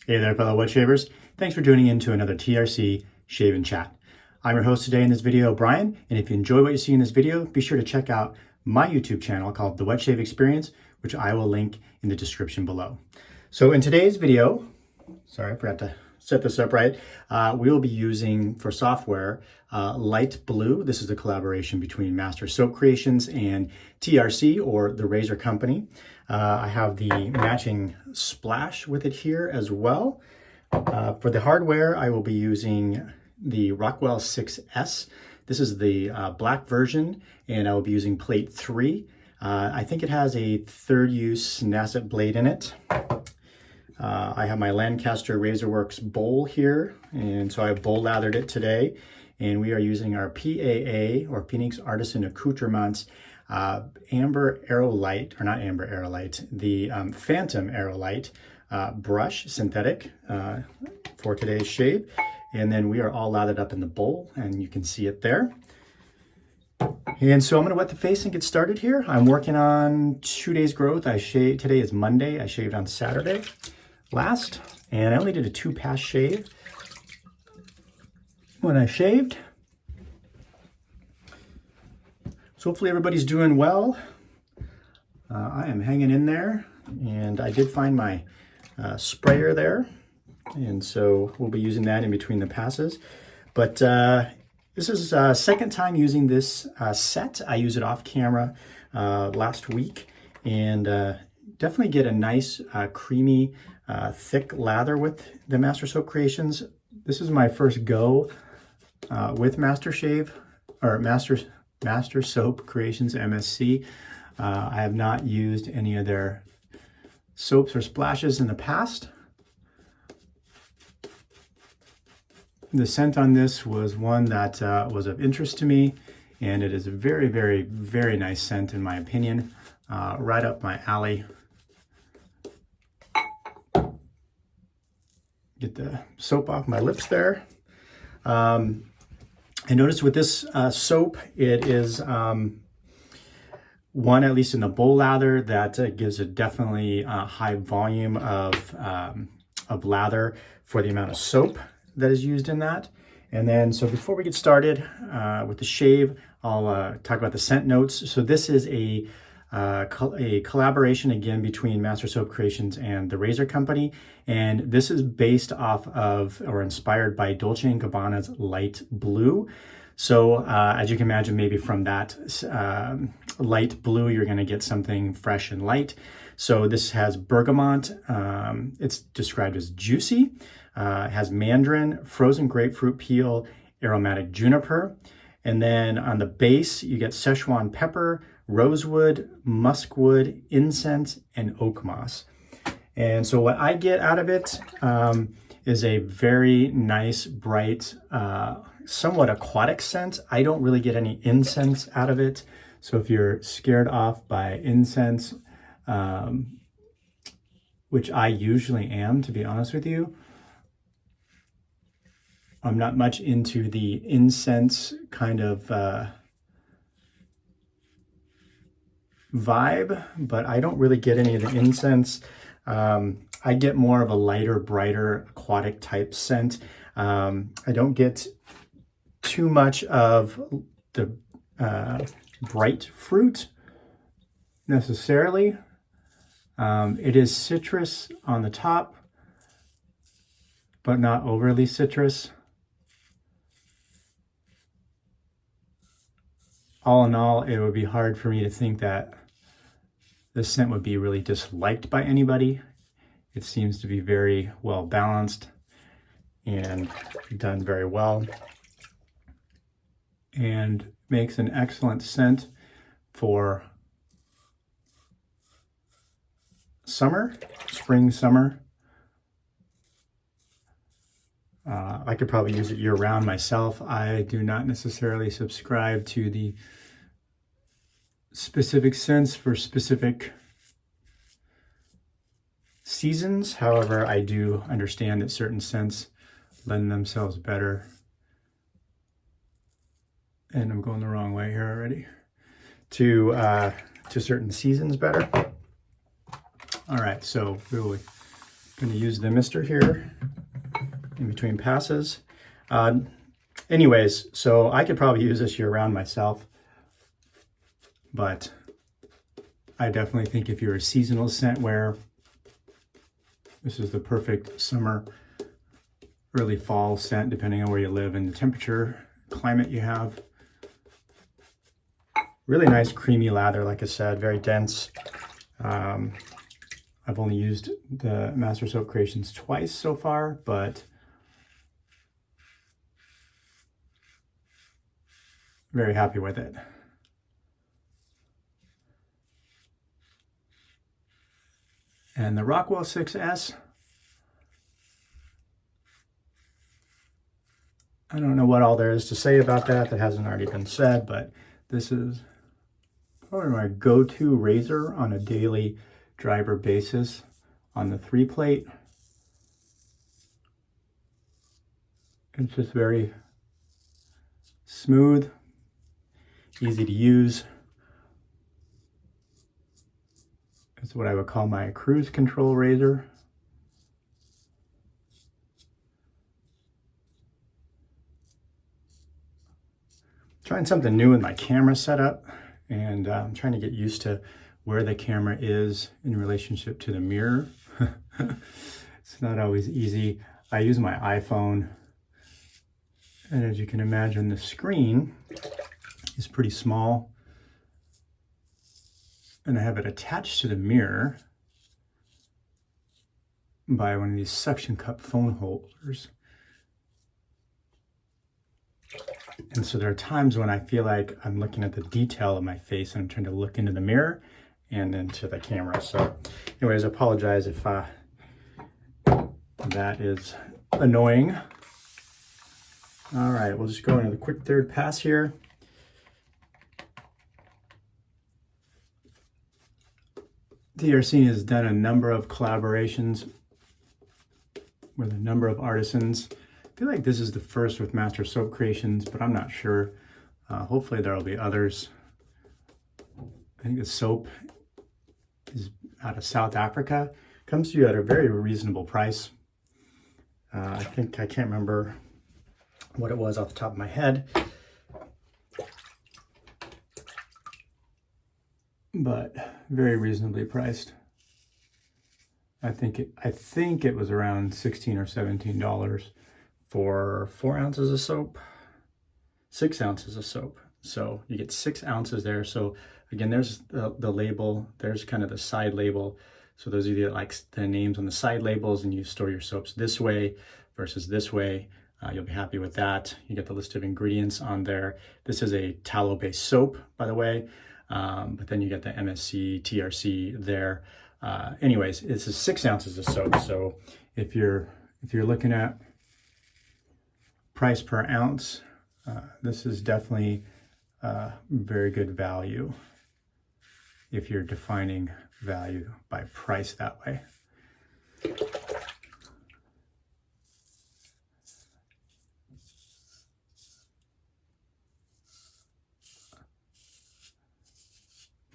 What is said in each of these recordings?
Hey there, fellow wet shavers. Thanks for tuning in to another TRC Shave and Chat. I'm your host today in this video, Brian, and if you enjoy what you see in this video, be sure to check out my YouTube channel called The Wet Shave Experience, which I will link in the description below. So in today's video, sorry, I forgot to set this up right, we will be using for software Light Blue. This is a collaboration between Master Soap Creations and TRC, or the Razor Company. I have the matching splash with it here as well. For the hardware, I will be using the Rockwell 6S. This is the black version, and I will be using plate 3. I think it has a third use Nasset blade in it. I have my Lancaster Razorworks bowl here, and so I bowl lathered it today. And we are using our PAA, or Phoenix Artisan Accoutrements, Amber Aerolite, or not Amber Aerolite, the Phantom Aerolite brush, synthetic, for today's shave. And then we are all lathered up in the bowl, and you can see it there. And so I'm gonna wet the face and get started here. I'm working on 2 days growth. Today is Monday. I shaved on Saturday last, and I only did a 2-pass shave when I shaved. So hopefully everybody's doing well. I am hanging in there, and I did find my sprayer there, and so we'll be using that in between the passes. But this is second time using this set. I used it off camera last week, and definitely get a nice creamy thick lather with the Master Soap Creations. This is my first go with Master Soap Creations, MSC. I have not used any of their soaps or splashes in the past. The scent on this was one that was of interest to me, and it is a very, very, very nice scent in my opinion. Right up my alley. Get the soap off my lips there. I noticed with this soap, it is one, at least in the bowl lather, that gives a definitely high volume of lather for the amount of soap that is used in that. And then, so before we get started with the shave, I'll talk about the scent notes. So this is a collaboration again between Master Soap Creations and the Razor Company, and this is based off of or inspired by Dolce & Gabbana's Light Blue. So as you can imagine, maybe from that light blue, you're going to get something fresh and light. So this has bergamot. It's described as juicy. It has mandarin, frozen grapefruit peel, aromatic juniper. And then on the base, you get Szechuan pepper, rosewood, muskwood, incense, and oak moss. And so what I get out of it is a very nice, bright, somewhat aquatic scent. I don't really get any incense out of it. So if you're scared off by incense, which I usually am, to be honest with you, I'm not much into the incense kind of vibe, but I don't really get any of the incense. I get more of a lighter, brighter, aquatic type scent. I don't get too much of the bright fruit necessarily. It is citrus on the top, but not overly citrus. All in all, it would be hard for me to think that this scent would be really disliked by anybody. It seems to be very well balanced and done very well, and makes an excellent scent for summer, spring, summer. I could probably use it year-round myself. I do not necessarily subscribe to the specific scents for specific seasons. However, I do understand that certain scents lend themselves better, and I'm going the wrong way here already, to certain seasons better. All right, so really going to use the mister here in between passes. Anyways, so I could probably use this year round myself, but I definitely think if you're a seasonal scent wearer, this is the perfect summer, early fall scent, depending on where you live and the temperature, climate you have. Really nice creamy lather, like I said, very dense. I've only used the Master Soap Creations twice so far, but very happy with it. And the Rockwell 6S, I don't know what all there is to say about that hasn't already been said, but this is probably my go-to razor on a daily driver basis on the 3-plate. It's just very smooth, easy to use. It's what I would call my cruise control razor. Trying something new with my camera setup, and I'm trying to get used to where the camera is in relationship to the mirror. It's not always easy. I use my iPhone, and as you can imagine, the screen is pretty small, and I have it attached to the mirror by one of these suction cup phone holders. And so there are times when I feel like I'm looking at the detail of my face and I'm trying to look into the mirror and into the camera. So anyways, I apologize if that is annoying. All right, we'll just go into the quick third pass here. TRC has done a number of collaborations with a number of artisans. I feel like this is the first with Master Soap Creations, but I'm not sure. Hopefully there will be others. I think the soap is out of South Africa. Comes to you at a very reasonable price. I can't remember what it was off the top of my head, but very reasonably priced. I think it was around $16 or $17 for 4 ounces of soap, 6 ounces of soap. So you get 6 ounces there. So again, there's the label, there's kind of the side label. So those of you that like the names on the side labels and you store your soaps this way versus this way, you'll be happy with that. You get the list of ingredients on there. This is a tallow-based soap, by the way, but then you get the MSC, TRC there. Anyways, this is 6 ounces of soap. So if you're looking at price per ounce, this is definitely very good value if you're defining value by price that way.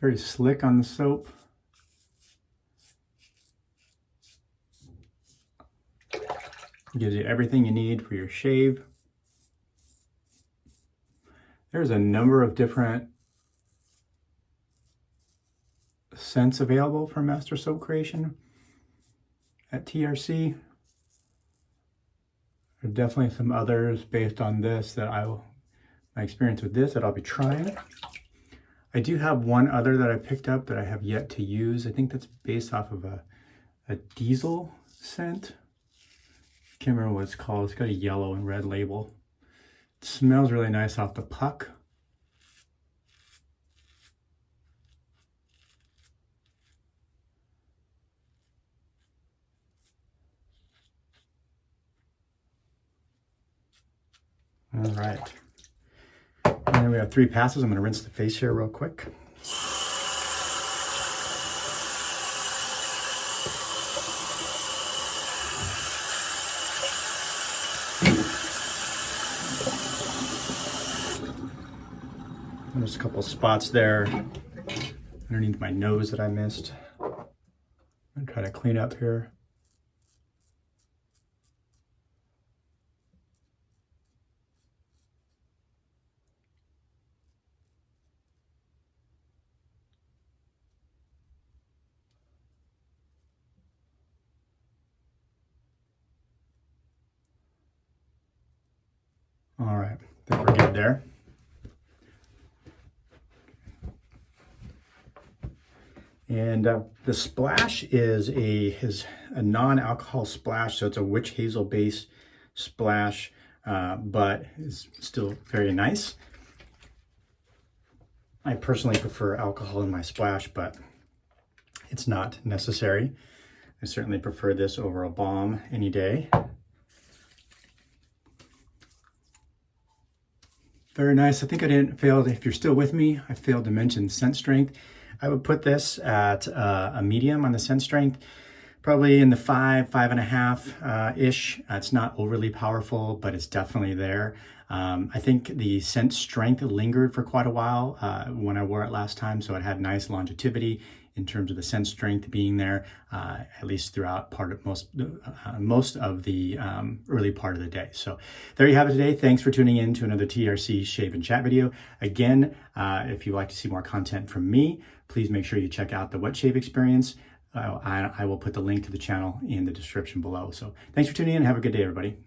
Very slick on the soap. Gives you everything you need for your shave. There's a number of different scents available from Master Soap Creation at TRC. There are definitely some others based on this that my experience with this that I'll be trying. I do have one other that I picked up that I have yet to use. I think that's based off of a diesel scent. Can't remember what it's called. It's got a yellow and red label. It smells really nice off the puck. All right. And then we have 3 passes. I'm going to rinse the face here real quick. There's a couple spots there underneath my nose that I missed. I'm going to try to clean up here. All right, I think we're good there. And the splash is a non-alcohol splash, so it's a witch hazel based splash, but it's still very nice. I personally prefer alcohol in my splash, but it's not necessary. I certainly prefer this over a balm any day. Very nice. I think I didn't fail, if you're still with me, I failed to mention scent strength. I would put this at a medium on the scent strength, probably in the 5.5-ish. It's not overly powerful, but it's definitely there. I think the scent strength lingered for quite a while when I wore it last time, so it had nice longevity in terms of the scent strength being there, at least throughout most of the early part of the day. So there you have it today. Thanks for tuning in to another TRC Shave and Chat video. Again, if you'd like to see more content from me, please make sure you check out the Wet Shave Experience. I will put the link to the channel in the description below. So thanks for tuning in. Have a good day, everybody.